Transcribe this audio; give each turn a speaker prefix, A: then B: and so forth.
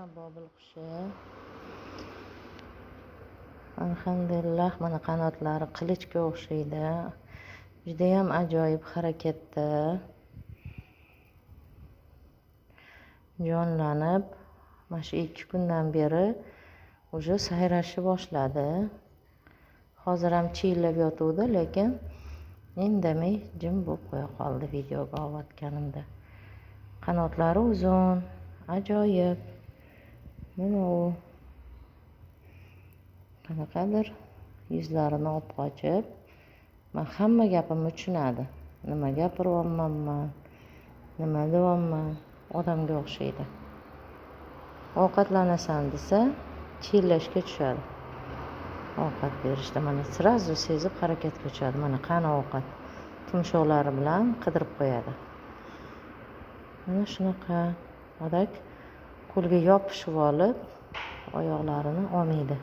A: Bobil qushi. Alhamdulillah, mana qanotlari qilichga o'xshaydi. Juda ham ajoyib harakatda. Jonlanib, mana shu 2 kundan beri уже sayrashni boshladi. Hozir ham chiyillab yotuvdi, lekin indamay jim bo'lib qo'ya qoldi videoga olayotganimda. Qanotlari uzun, ajoyib. Mana u qanaqadir yuzlarini olib qochib, men hamma gapimni tushunadi. Nima gapiryapman, nima deyapman, odamga o'xshaydi. Ovqatlanasan desa, chiyillashga tushadi. Ovqat berishda mana sirazu sezib harakatga tushadi. Mana qani ovqat. Tumshoqlari bilan qidirib qo'yadi. Mana shunaqa odak qo'lga yopishib olib, oyoqlarini olmaydi.